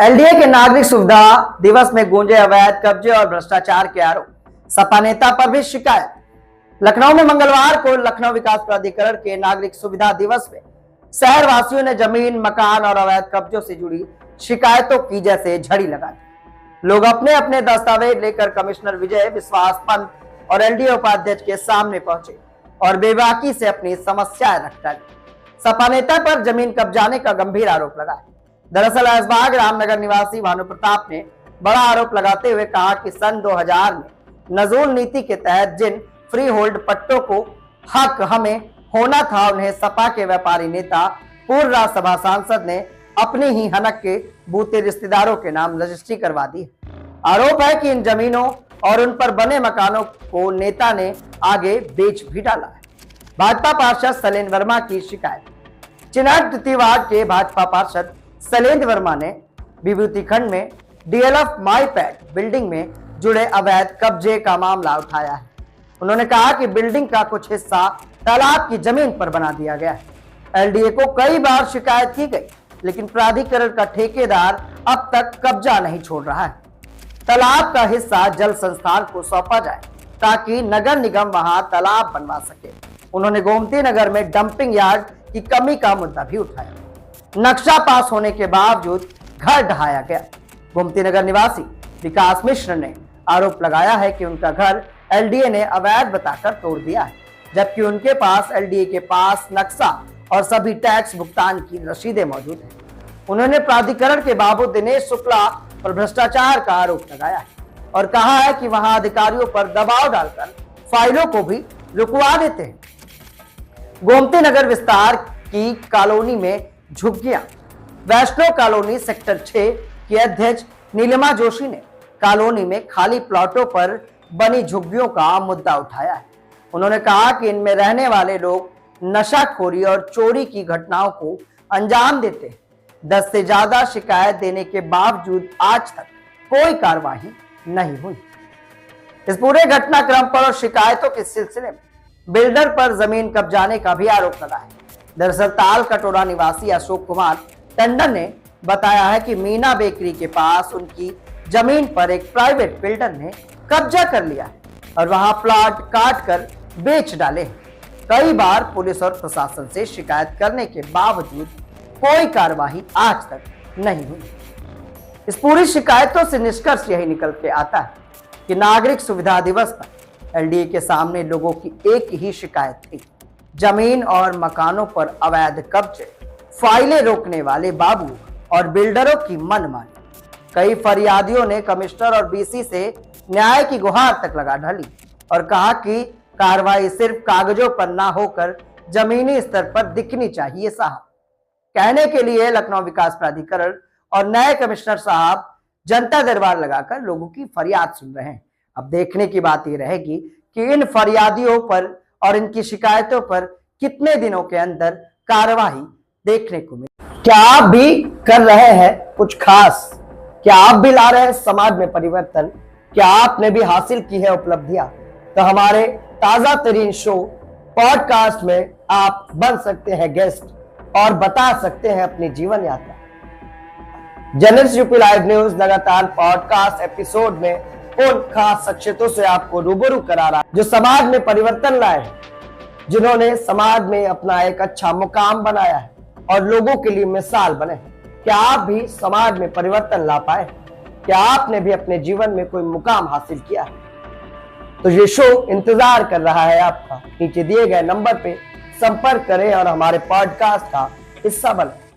LDA के नागरिक सुविधा दिवस में गूंजे अवैध कब्जे और भ्रष्टाचार के आरोप, सपा नेता पर भी शिकायत। लखनऊ में मंगलवार को लखनऊ विकास प्राधिकरण के नागरिक सुविधा दिवस में शहर वासियों ने जमीन, मकान और अवैध कब्जों से जुड़ी शिकायतों की जैसे झड़ी लगा दी। लोग अपने अपने दस्तावेज लेकर कमिश्नर विजय विश्वास पंत और एलडीए उपाध्यक्ष के सामने पहुंचे और बेबाकी से अपनी समस्याएं रख डाली। सपा नेता पर जमीन कब्जाने का गंभीर आरोप लगाया। दरअसल ऐशबाग रामनगर निवासी भानु प्रताप ने बड़ा आरोप लगाते हुए कहा कि सन 2000 में नजूल नीति के तहत जिन फ्री होल्ड पट्टों को हक हमें होना था, उन्हें सपा के व्यापारी नेता पूर्व राज्यसभा सांसद ने अपनी ही हनक के बूते रिश्तेदारों के नाम रजिस्ट्री करवा दी। आरोप है कि इन जमीनों और उन पर बने मकानों को नेता ने आगे बेच भी डाला है। भाजपा पार्षद शैलेंद्र वर्मा की शिकायत। चिनार द्वितीय वार्ड के भाजपा पार्षद शैलेंद्र वर्मा ने विभूति खंड में डीएलएफ माई पैड बिल्डिंग में जुड़े अवैध कब्जे का मामला उठाया है। उन्होंने कहा कि बिल्डिंग का कुछ हिस्सा तालाब की जमीन पर बना दिया गया है। एलडीए को कई बार शिकायत की गई, लेकिन प्राधिकरण का ठेकेदार अब तक कब्जा नहीं छोड़ रहा है। तालाब का हिस्सा जल संस्थान को सौंपा जाए ताकि नगर निगम वहां तालाब बनवा सके। उन्होंने गोमती नगर में डंपिंग यार्ड की कमी का मुद्दा भी उठाया। नक्शा पास होने के बावजूद घर ढहाया गया। गोमती नगर निवासी विकास मिश्र ने आरोप लगाया है कि उनका घर एलडीए ने अवैध बताकर तोड़ दिया है, जबकि उनके पास एलडीए के पास नक्शा और सभी टैक्स भुगतान की रसीदें मौजूद हैं। उन्होंने प्राधिकरण के बाबू दिनेश शुक्ला पर भ्रष्टाचार का आरोप लगाया है और कहा है कि वहां अधिकारियों पर दबाव डालकर फाइलों को भी रुकवा देते हैं। गोमती नगर विस्तार की कॉलोनी में झुग्गियां। वैष्णो कॉलोनी सेक्टर 6 की अध्यक्ष नीलिमा जोशी ने कॉलोनी में खाली प्लॉटों पर बनी झुग्गियों का मुद्दा उठाया है। उन्होंने कहा कि इनमें रहने वाले लोग नशाखोरी और चोरी की घटनाओं को अंजाम देते हैं। 10 से ज्यादा शिकायत देने के बावजूद आज तक कोई कार्रवाई नहीं हुई। इस पूरे घटनाक्रम पर और शिकायतों के सिलसिले में बिल्डर पर जमीन कब्जाने का भी आरोप लगा है। दरअसल ताल कटोरा निवासी अशोक कुमार टंडन ने बताया है कि मीना बेकरी के पास उनकी जमीन पर एक प्राइवेट बिल्डर ने कब्जा कर लिया है और वहां प्लॉट काट कर बेच डाले हैं। कई बार पुलिस और प्रशासन से शिकायत करने के बावजूद कोई कार्रवाई आज तक नहीं हुई। इस पूरी शिकायतों से निष्कर्ष यही निकल के आता है कि नागरिक सुविधा दिवस पर एलडीए के सामने लोगों की एक ही शिकायत थी, जमीन और मकानों पर अवैध कब्जे, फाइलें रोकने वाले बाबू और बिल्डरों की मनमानी। कई फरियादियों ने कमिश्नर और बीसी से न्याय की गुहार तक लगा ढाली और कहा कि कार्रवाई सिर्फ कागजों पर ना होकर जमीनी स्तर पर दिखनी चाहिए साहब। कहने के लिए लखनऊ विकास प्राधिकरण और नए कमिश्नर साहब जनता दरबार लगाकर लोगों की फरियाद सुन रहे हैं। अब देखने की बात यह रहेगी कि इन फरियादियों पर और इनकी शिकायतों पर कितने दिनों के अंदर कार्रवाई देखने को मिले। क्या आप भी कर रहे हैं कुछ खास? क्या आप भी ला रहे हैं समाज में परिवर्तन? क्या आपने भी हासिल की है उपलब्धियां? तो हमारे ताजा तरीन शो पॉडकास्ट में आप बन सकते हैं गेस्ट और बता सकते हैं अपनी जीवन यात्रा। जनरल यूपी लाइव न्यूज लगातार पॉडकास्ट एपिसोड में उन खास शख्सियतों से आपको रूबरू करा रहा है जो समाज में परिवर्तन लाए हैं, जिन्होंने समाज में अपना एक अच्छा मुकाम बनाया है और लोगों के लिए मिसाल बने। क्या आप भी समाज में परिवर्तन ला पाए? क्या आपने भी अपने जीवन में कोई मुकाम हासिल किया है? तो ये शो इंतजार कर रहा है आपका। नीचे दिए गए नंबर पे संपर्क करें और हमारे पॉडकास्ट का हिस्सा बने।